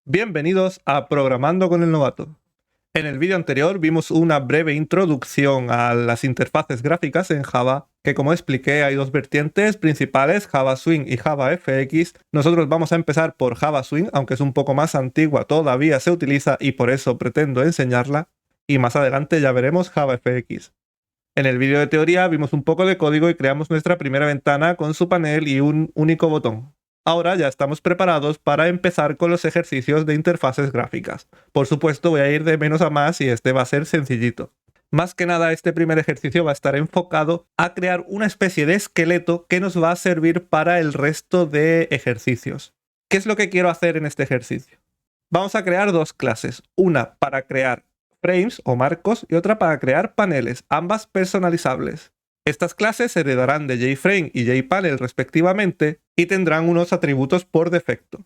Bienvenidos a Programando con el Novato. En el vídeo anterior vimos una breve introducción a las interfaces gráficas en Java, que como expliqué hay dos vertientes principales, Java Swing y Java FX. Nosotros vamos a empezar por Java Swing, aunque es un poco más antigua, todavía se utiliza y por eso pretendo enseñarla, y más adelante ya veremos Java FX. En el vídeo de teoría vimos un poco de código y creamos nuestra primera ventana con su panel y un único botón. Ahora ya estamos preparados para empezar con los ejercicios de interfaces gráficas. Por supuesto, voy a ir de menos a más y este va a ser sencillito. Más que nada, este primer ejercicio va a estar enfocado a crear una especie de esqueleto que nos va a servir para el resto de ejercicios. ¿Qué es lo que quiero hacer en este ejercicio? Vamos a crear dos clases, una para crear frames o marcos y otra para crear paneles, ambas personalizables. Estas clases heredarán de JFrame y JPanel respectivamente y tendrán unos atributos por defecto.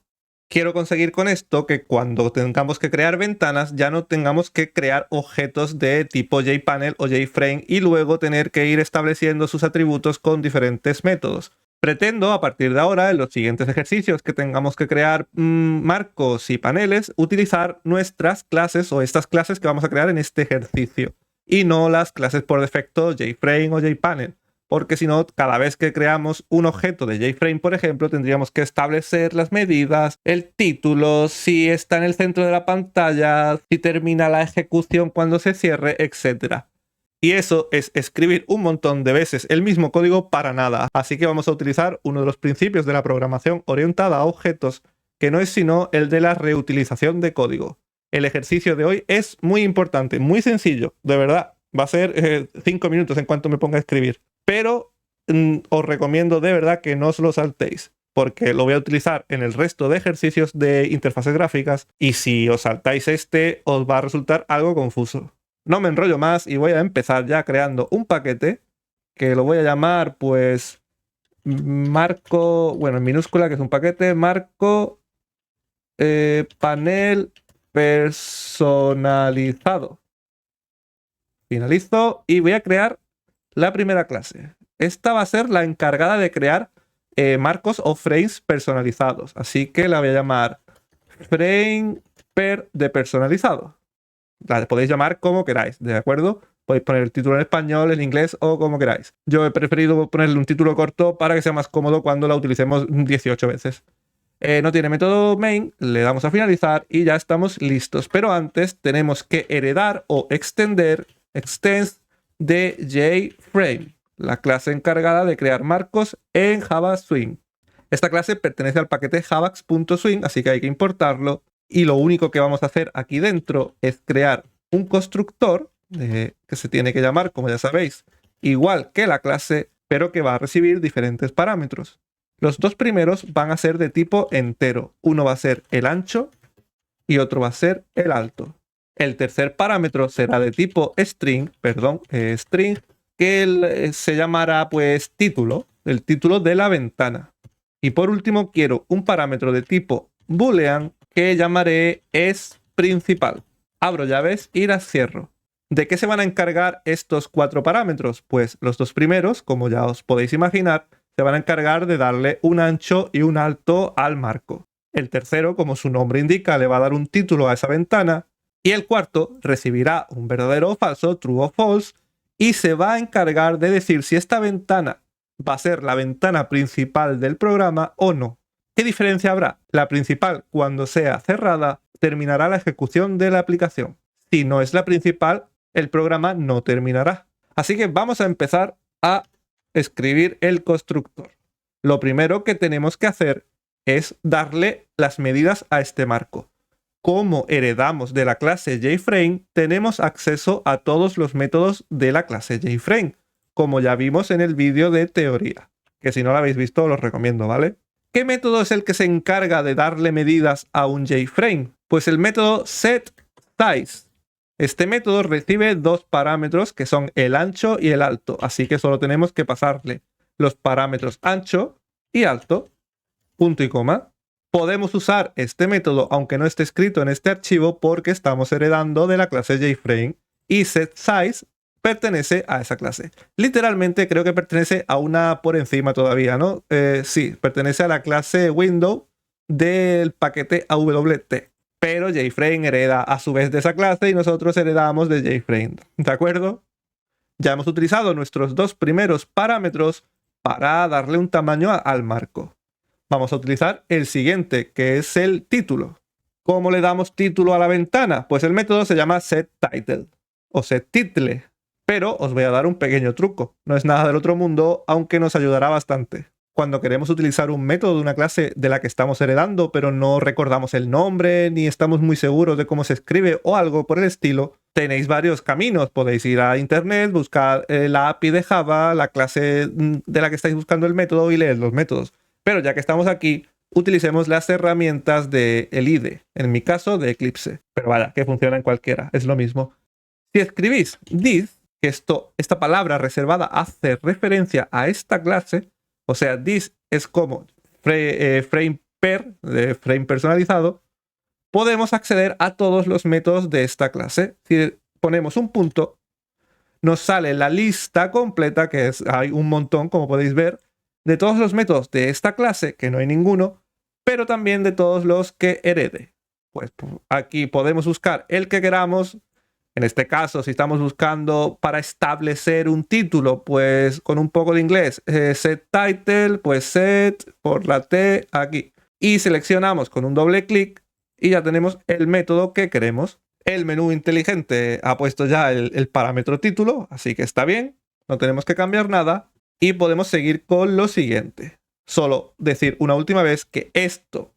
Quiero conseguir con esto que cuando tengamos que crear ventanas ya no tengamos que crear objetos de tipo JPanel o JFrame y luego tener que ir estableciendo sus atributos con diferentes métodos. Pretendo a partir de ahora, en los siguientes ejercicios que tengamos que crear marcos y paneles, utilizar nuestras clases o estas clases que vamos a crear en este ejercicio y no las clases por defecto JFrame o JPanel, porque si no, cada vez que creamos un objeto de JFrame, por ejemplo, tendríamos que establecer las medidas, el título, si está en el centro de la pantalla, si termina la ejecución cuando se cierre, etc. Y eso es escribir un montón de veces el mismo código para nada. Así que vamos a utilizar uno de los principios de la programación orientada a objetos, que no es sino el de la reutilización de código. El ejercicio de hoy es muy importante, muy sencillo, de verdad. Va a ser 5 minutos en cuanto me ponga a escribir. Pero os recomiendo de verdad que no os lo saltéis, porque lo voy a utilizar en el resto de ejercicios de interfaces gráficas y si os saltáis este os va a resultar algo confuso. No me enrollo más y voy a empezar ya creando un paquete que lo voy a llamar pues marco, bueno en minúscula que es un paquete, marco panel personalizado. Finalizo y voy a crear la primera clase. Esta va a ser la encargada de crear marcos o frames personalizados. Así que la voy a llamar frame per de personalizado. La podéis llamar como queráis, ¿de acuerdo? Podéis poner el título en español, en inglés o como queráis. Yo he preferido ponerle un título corto para que sea más cómodo cuando la utilicemos 18 veces. No tiene método main, le damos a finalizar y ya estamos listos. Pero antes tenemos que heredar o extender extends de JFrame, la clase encargada de crear marcos en Java Swing. Esta clase pertenece al paquete javax.swing, así que hay que importarlo. Y lo único que vamos a hacer aquí dentro es crear un constructor que se tiene que llamar, como ya sabéis, igual que la clase, pero que va a recibir diferentes parámetros. Los dos primeros van a ser de tipo entero. Uno va a ser el ancho y otro va a ser el alto. El tercer parámetro será de tipo string, que se llamará pues título, el título de la ventana. Y por último quiero un parámetro de tipo boolean que llamaré isPrincipal. Abro llaves y las cierro. ¿De qué se van a encargar estos 4 parámetros? Pues los dos primeros, como ya os podéis imaginar, se van a encargar de darle un ancho y un alto al marco. El tercero, como su nombre indica, le va a dar un título a esa ventana. Y el cuarto recibirá un verdadero o falso, true o false, y se va a encargar de decir si esta ventana va a ser la ventana principal del programa o no. ¿Qué diferencia habrá? La principal, cuando sea cerrada, terminará la ejecución de la aplicación. Si no es la principal, el programa no terminará. Así que vamos a empezar a escribir el constructor. Lo primero que tenemos que hacer es darle las medidas a este marco. Como heredamos de la clase JFrame, tenemos acceso a todos los métodos de la clase JFrame, como ya vimos en el vídeo de teoría, que si no lo habéis visto os lo recomiendo, ¿vale? ¿Qué método es el que se encarga de darle medidas a un JFrame? Pues el método setSize. Este método recibe dos parámetros que son el ancho y el alto, así que solo tenemos que pasarle los parámetros ancho y alto, punto y coma. Podemos usar este método aunque no esté escrito en este archivo porque estamos heredando de la clase JFrame y setSize pertenece a esa clase. Literalmente creo que pertenece a una por encima todavía, ¿no? Sí, pertenece a la clase window del paquete AWT. pero JFrame hereda a su vez de esa clase y nosotros heredamos de JFrame, ¿de acuerdo? Ya hemos utilizado nuestros dos primeros parámetros para darle un tamaño al marco. Vamos a utilizar el siguiente, que es el título. ¿Cómo le damos título a la ventana? Pues el método se llama setTitle o setTitle, pero os voy a dar un pequeño truco. No es nada del otro mundo, aunque nos ayudará bastante. Cuando queremos utilizar un método de una clase de la que estamos heredando, pero no recordamos el nombre, ni estamos muy seguros de cómo se escribe o algo por el estilo, tenéis varios caminos. Podéis ir a internet, buscar la API de Java, la clase de la que estáis buscando el método y leer los métodos. Pero ya que estamos aquí, utilicemos las herramientas del IDE, en mi caso de Eclipse. Pero vaya, que funciona en cualquiera, es lo mismo. Si escribís this, que esta palabra reservada hace referencia a esta clase, o sea, this es como frame personalizado, podemos acceder a todos los métodos de esta clase. Si ponemos un punto, nos sale la lista completa, que hay un montón, como podéis ver, de todos los métodos de esta clase, que no hay ninguno, pero también de todos los que herede. Pues aquí podemos buscar el que queramos. En este caso, si estamos buscando para establecer un título, pues con un poco de inglés, setTitle, pues set por la T aquí. Y seleccionamos con un doble clic y ya tenemos el método que queremos. El menú inteligente ha puesto ya el parámetro título, así que está bien, no tenemos que cambiar nada. Y podemos seguir con lo siguiente. Solo decir una última vez que esto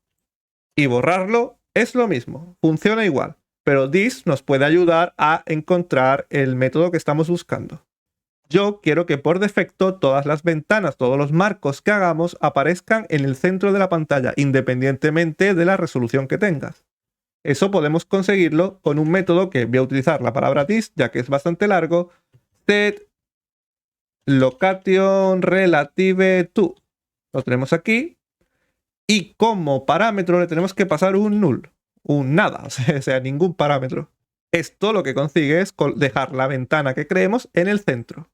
y borrarlo es lo mismo, funciona igual. Pero this nos puede ayudar a encontrar el método que estamos buscando. Yo quiero que por defecto todas las ventanas, todos los marcos que hagamos aparezcan en el centro de la pantalla, independientemente de la resolución que tengas. Eso podemos conseguirlo con un método que voy a utilizar la palabra this, ya que es bastante largo, setLocationRelative_to. Lo tenemos aquí. Y como parámetro le tenemos que pasar un null. Un nada, o sea, ningún parámetro. Esto lo que consigue es dejar la ventana que creemos en el centro.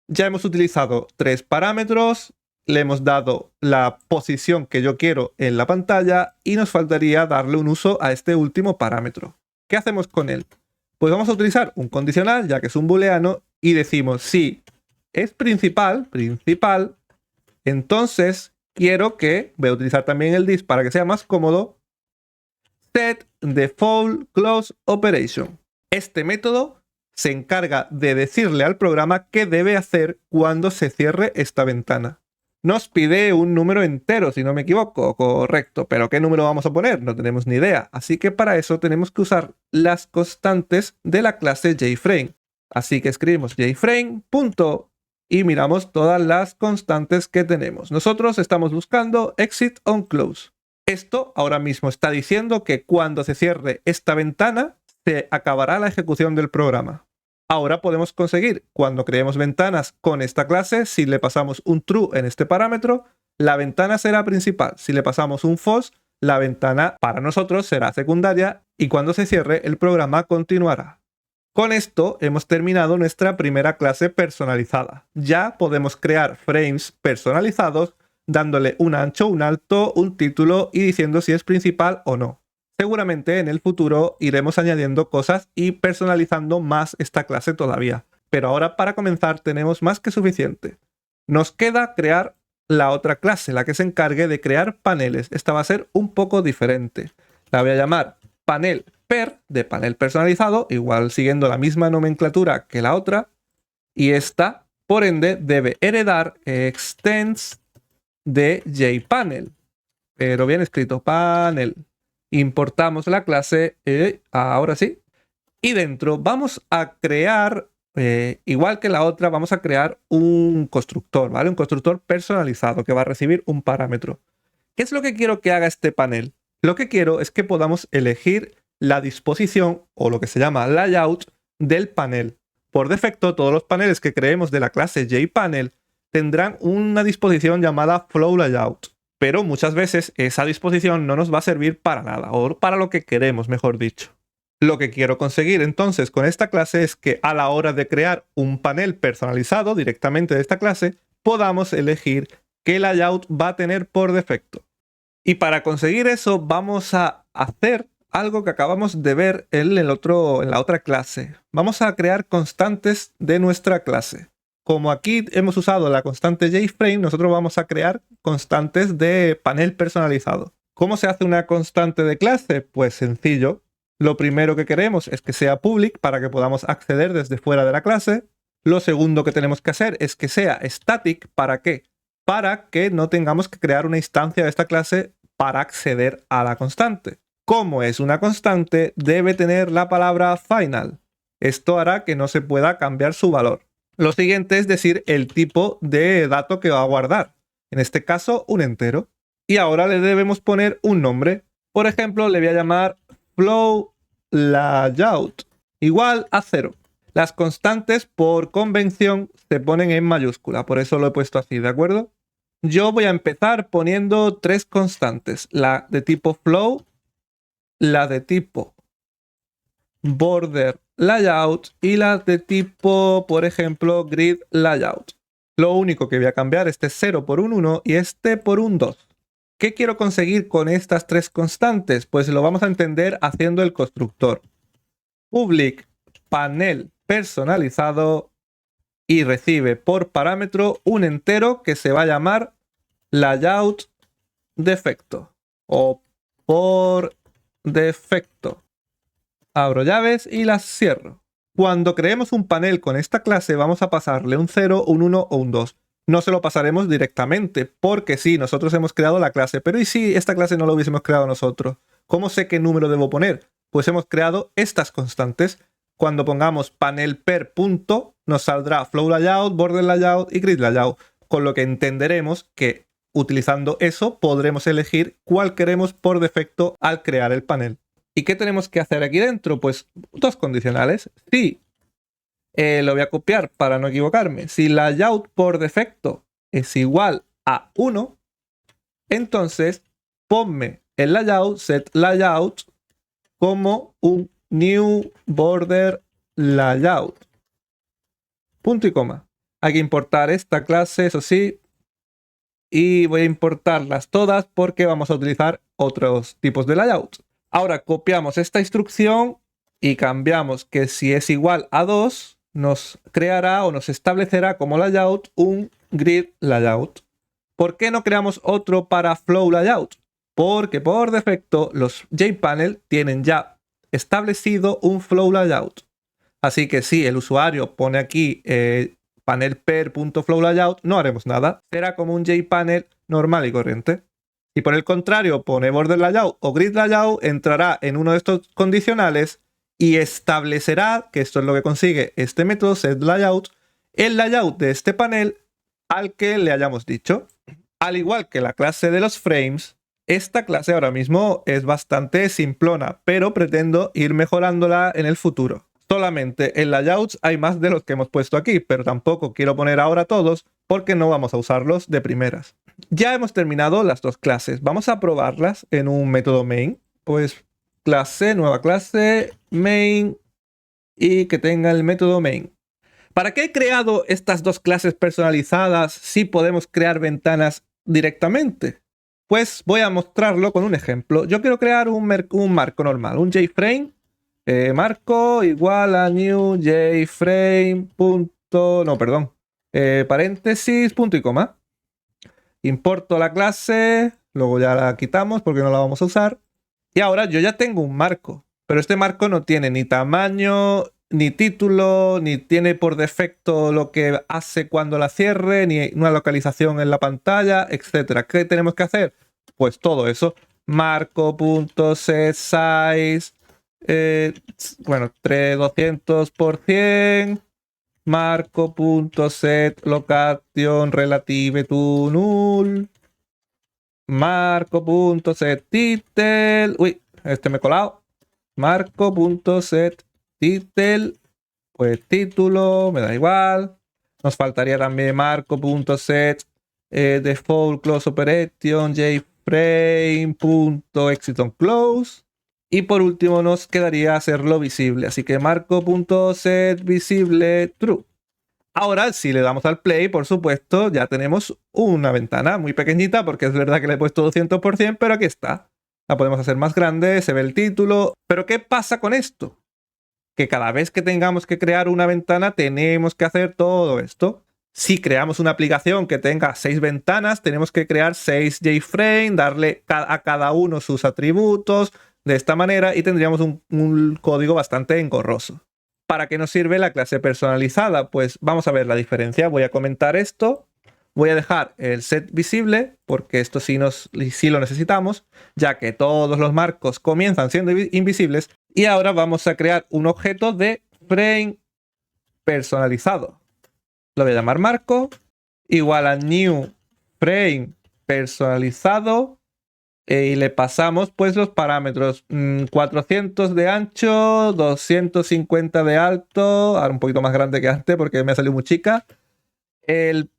Ya hemos utilizado 3 parámetros, le hemos dado la posición que yo quiero en la pantalla y nos faltaría darle un uso a este último parámetro. ¿Qué hacemos con él? Pues vamos a utilizar un condicional, ya que es un booleano, y decimos si es principal, entonces quiero que, voy a utilizar también el this para que sea más cómodo, setDefaultCloseOperation. Este método se encarga de decirle al programa qué debe hacer cuando se cierre esta ventana. Nos pide un número entero, si no me equivoco, correcto, pero ¿qué número vamos a poner? No tenemos ni idea, así que para eso tenemos que usar las constantes de la clase JFrame. Así que escribimos JFrame. Y miramos todas las constantes que tenemos. Nosotros estamos buscando exitOnClose. Esto ahora mismo está diciendo que cuando se cierre esta ventana, se acabará la ejecución del programa. Ahora podemos conseguir, cuando creemos ventanas con esta clase, si le pasamos un true en este parámetro, la ventana será principal. Si le pasamos un false, la ventana para nosotros será secundaria y cuando se cierre, el programa continuará. Con esto hemos terminado nuestra primera clase personalizada. Ya podemos crear frames personalizados dándole un ancho, un alto, un título y diciendo si es principal o no. Seguramente en el futuro iremos añadiendo cosas y personalizando más esta clase todavía. Pero ahora para comenzar tenemos más que suficiente. Nos queda crear la otra clase, la que se encargue de crear paneles. Esta va a ser un poco diferente. La voy a llamar panel per, de panel personalizado, igual siguiendo la misma nomenclatura que la otra. Y esta, por ende, debe heredar extends de JPanel. Pero bien escrito, panel. Importamos la clase, ahora sí. Y dentro vamos a crear, igual que la otra, vamos a crear un constructor, ¿vale? Un constructor personalizado que va a recibir un parámetro. ¿Qué es lo que quiero que haga este panel? Lo que quiero es que podamos elegir la disposición o lo que se llama layout del panel. Por defecto, todos los paneles que creemos de la clase JPanel tendrán una disposición llamada FlowLayout, pero muchas veces esa disposición no nos va a servir para nada, o para lo que queremos, mejor dicho. Lo que quiero conseguir entonces con esta clase es que a la hora de crear un panel personalizado directamente de esta clase, podamos elegir qué layout va a tener por defecto. Y para conseguir eso vamos a hacer algo que acabamos de ver en la otra clase. Vamos a crear constantes de nuestra clase. Como aquí hemos usado la constante JFrame, nosotros vamos a crear constantes de panel personalizado. ¿Cómo se hace una constante de clase? Pues sencillo. Lo primero que queremos es que sea public para que podamos acceder desde fuera de la clase. Lo segundo que tenemos que hacer es que sea static. ¿Para qué? Para que no tengamos que crear una instancia de esta clase para acceder a la constante. Como es una constante, debe tener la palabra final. Esto hará que no se pueda cambiar su valor. Lo siguiente es decir el tipo de dato que va a guardar. En este caso, un entero. Y ahora le debemos poner un nombre. Por ejemplo, le voy a llamar flow layout igual a 0. Las constantes por convención se ponen en mayúscula, por eso lo he puesto así, ¿de acuerdo? Yo voy a empezar poniendo 3 constantes, la de tipo flow, la de tipo border layout y la de tipo, por ejemplo, grid layout. Lo único que voy a cambiar, este 0 por un 1 y este por un 2. ¿Qué quiero conseguir con estas 3 constantes? Pues lo vamos a entender haciendo el constructor. Public panel personalizado y recibe por parámetro un entero que se va a llamar layout defecto o por defecto. Abro llaves y las cierro. Cuando creemos un panel con esta clase vamos a pasarle un 0, un 1 o un 2. No se lo pasaremos directamente porque sí, nosotros hemos creado la clase, pero ¿y si esta clase no lo hubiésemos creado nosotros? ¿Cómo sé qué número debo poner? Pues hemos creado estas constantes. Cuando pongamos panel per punto nos saldrá flow layout, border layout y grid layout, con lo que entenderemos que utilizando eso podremos elegir cuál queremos por defecto al crear el panel. ¿Y qué tenemos que hacer aquí dentro? Pues 2 condicionales. Si lo voy a copiar para no equivocarme. Si layout por defecto es igual a 1, entonces ponme el layout, set layout, como un new border layout. Punto y coma. Hay que importar esta clase, eso sí. Y voy a importarlas todas porque vamos a utilizar otros tipos de layout. Ahora copiamos esta instrucción y cambiamos que si es igual a 2, nos creará o nos establecerá como layout un grid layout. ¿Por qué no creamos otro para flow layout? Porque por defecto los JPanel tienen ya establecido un flow layout. Así que si el usuario pone aquí panel per.flow layout, no haremos nada. Será como un JPanel normal y corriente. Si por el contrario pone border layout o grid layout, entrará en uno de estos condicionales y establecerá, que esto es lo que consigue este método setLayout, el layout de este panel al que le hayamos dicho. Al igual que la clase de los frames, esta clase ahora mismo es bastante simplona, pero pretendo ir mejorándola en el futuro. Solamente en layouts hay más de los que hemos puesto aquí, pero tampoco quiero poner ahora todos porque no vamos a usarlos de primeras. Ya hemos terminado las 2 clases. Vamos a probarlas en un método main. Pues clase, nueva clase, main y que tenga el método main. ¿Para qué he creado estas 2 clases personalizadas si podemos crear ventanas directamente? Pues voy a mostrarlo con un ejemplo. Yo quiero crear un marco normal, un JFrame. Marco igual a new JFrame punto, no, perdón, paréntesis, punto y coma. Importo la clase, luego ya la quitamos porque no la vamos a usar. Y ahora yo ya tengo un marco, pero este marco no tiene ni tamaño, ni título, ni tiene por defecto lo que hace cuando la cierre, ni una localización en la pantalla, etc. ¿Qué tenemos que hacer? Pues todo eso. Marco.setSize, bueno, 200%, marco.setLocation relative to null, marco.setTitle, uy, este me he colado, marco.setTitle, pues título, me da igual. Nos faltaría también marco.set default close operation jframe.exitOnClose. Y por último nos quedaría hacerlo visible. Así que marco.setVisible true. Ahora, si le damos al play, por supuesto, ya tenemos una ventana muy pequeñita porque es verdad que le he puesto 200%, pero aquí está. La podemos hacer más grande, se ve el título. Pero ¿qué pasa con esto? Que cada vez que tengamos que crear una ventana tenemos que hacer todo esto. Si creamos una aplicación que tenga 6 ventanas, tenemos que crear 6 JFrame, darle a cada uno sus atributos de esta manera y tendríamos un código bastante engorroso. ¿Para qué nos sirve la clase personalizada? Pues vamos a ver la diferencia. Voy a comentar esto. Voy a dejar el set visible porque esto sí lo necesitamos, ya que todos los marcos comienzan siendo invisibles. Y ahora vamos a crear un objeto de frame personalizado. Lo voy a llamar marco, igual a new frame personalizado, y le pasamos pues los parámetros 400 de ancho, 250 de alto, ahora un poquito más grande que antes porque me ha salido muy chica. El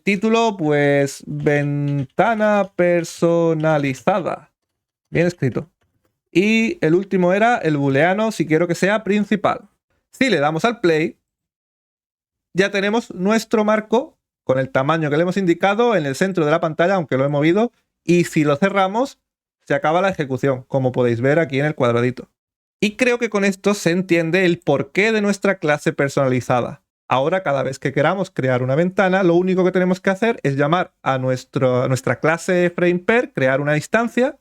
título, pues ventana personalizada. Bien escrito. Y el último era el booleano, si quiero que sea principal. Si le damos al play, ya tenemos nuestro marco con el tamaño que le hemos indicado en el centro de la pantalla, aunque lo he movido. Y si lo cerramos, se acaba la ejecución, como podéis ver aquí en el cuadradito. Y creo que con esto se entiende el porqué de nuestra clase personalizada. Ahora, cada vez que queramos crear una ventana, lo único que tenemos que hacer es llamar a nuestra clase FramePer, crear una instancia,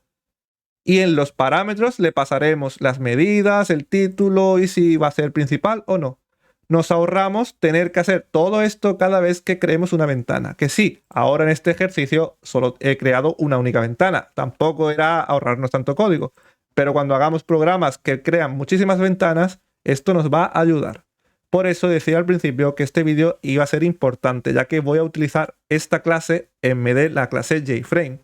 y en los parámetros le pasaremos las medidas, el título y si va a ser principal o no. Nos ahorramos tener que hacer todo esto cada vez que creemos una ventana. Que sí, ahora en este ejercicio solo he creado una única ventana. Tampoco era ahorrarnos tanto código. Pero cuando hagamos programas que crean muchísimas ventanas, esto nos va a ayudar. Por eso decía al principio que este vídeo iba a ser importante, ya que voy a utilizar esta clase en vez de la clase JFrame.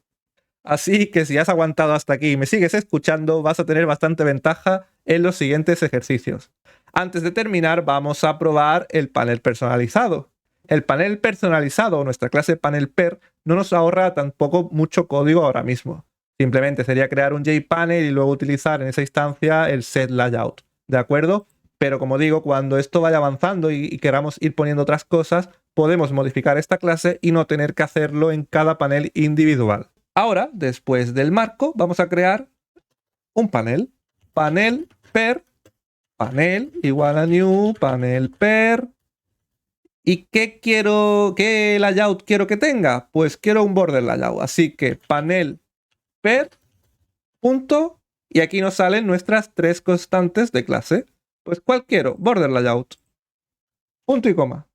Así que si has aguantado hasta aquí y me sigues escuchando, vas a tener bastante ventaja en los siguientes ejercicios. Antes de terminar, vamos a probar el panel personalizado. El panel personalizado o nuestra clase panelper no nos ahorra tampoco mucho código ahora mismo. Simplemente sería crear un JPanel y luego utilizar en esa instancia el setLayout, ¿de acuerdo? Pero como digo, cuando esto vaya avanzando y queramos ir poniendo otras cosas, podemos modificar esta clase y no tener que hacerlo en cada panel individual. Ahora, después del marco, vamos a crear un panel. Panelper, panel igual a new, panelper. ¿Y qué layout quiero que tenga? Pues quiero un border layout. Así que panelper, punto, y aquí nos salen nuestras 3 constantes de clase. Pues ¿cuál quiero? Border layout. Punto y coma.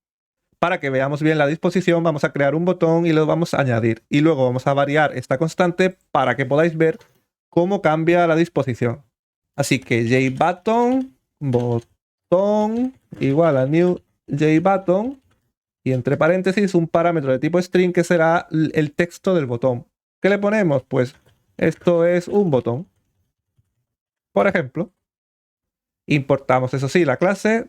Para que veamos bien la disposición, vamos a crear un botón y lo vamos a añadir. Y luego vamos a variar esta constante para que podáis ver cómo cambia la disposición. Así que jButton, botón, igual a new jButton. Y entre paréntesis un parámetro de tipo string que será el texto del botón. ¿Qué le ponemos? Pues esto es un botón. Por ejemplo. Importamos, eso sí, la clase.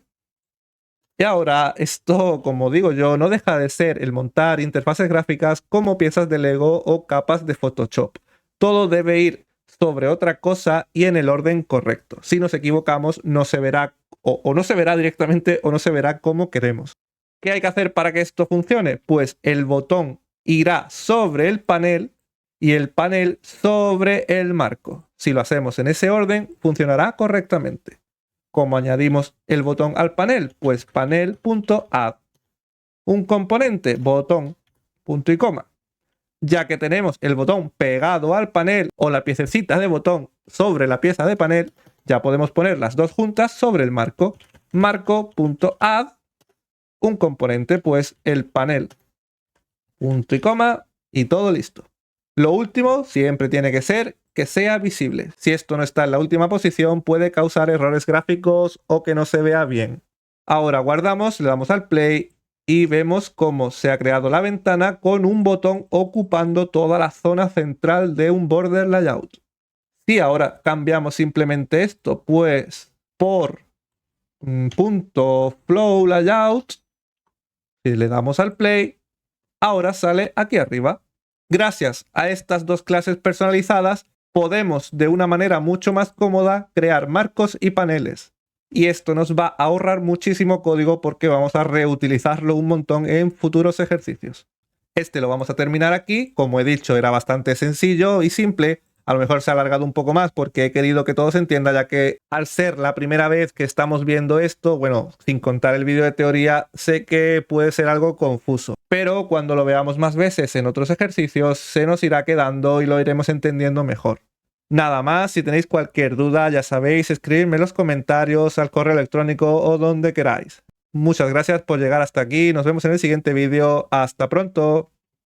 Y ahora esto, como digo yo, no deja de ser el montar interfaces gráficas como piezas de Lego o capas de Photoshop. Todo debe ir sobre otra cosa y en el orden correcto. Si nos equivocamos, no se verá o no se verá directamente o no se verá como queremos. ¿Qué hay que hacer para que esto funcione? Pues el botón irá sobre el panel y el panel sobre el marco. Si lo hacemos en ese orden, funcionará correctamente. ¿Cómo añadimos el botón al panel? Pues panel.add. Un componente, botón, punto y coma. Ya que tenemos el botón pegado al panel o la piececita de botón sobre la pieza de panel, ya podemos poner las dos juntas sobre el marco. Marco.add, un componente, pues el panel, punto y coma, y todo listo. Lo último siempre tiene que ser que sea visible. Si esto no está en la última posición, puede causar errores gráficos o que no se vea bien. Ahora guardamos, le damos al play y vemos cómo se ha creado la ventana con un botón ocupando toda la zona central de un border layout. Si ahora cambiamos simplemente esto, pues por punto flow layout, si le damos al play, ahora sale aquí arriba. Gracias a estas dos clases personalizadas, podemos de una manera mucho más cómoda crear marcos y paneles. Y esto nos va a ahorrar muchísimo código porque vamos a reutilizarlo un montón en futuros ejercicios. Este lo vamos a terminar aquí. Como he dicho, era bastante sencillo y simple, A lo mejor se ha alargado un poco más porque he querido que todo se entienda, ya que al ser la primera vez que estamos viendo esto, bueno, sin contar el vídeo de teoría, sé que puede ser algo confuso. Pero cuando lo veamos más veces en otros ejercicios, se nos irá quedando y lo iremos entendiendo mejor. Nada más, si tenéis cualquier duda, ya sabéis, escribidme en los comentarios, al correo electrónico o donde queráis. Muchas gracias por llegar hasta aquí, nos vemos en el siguiente vídeo, hasta pronto.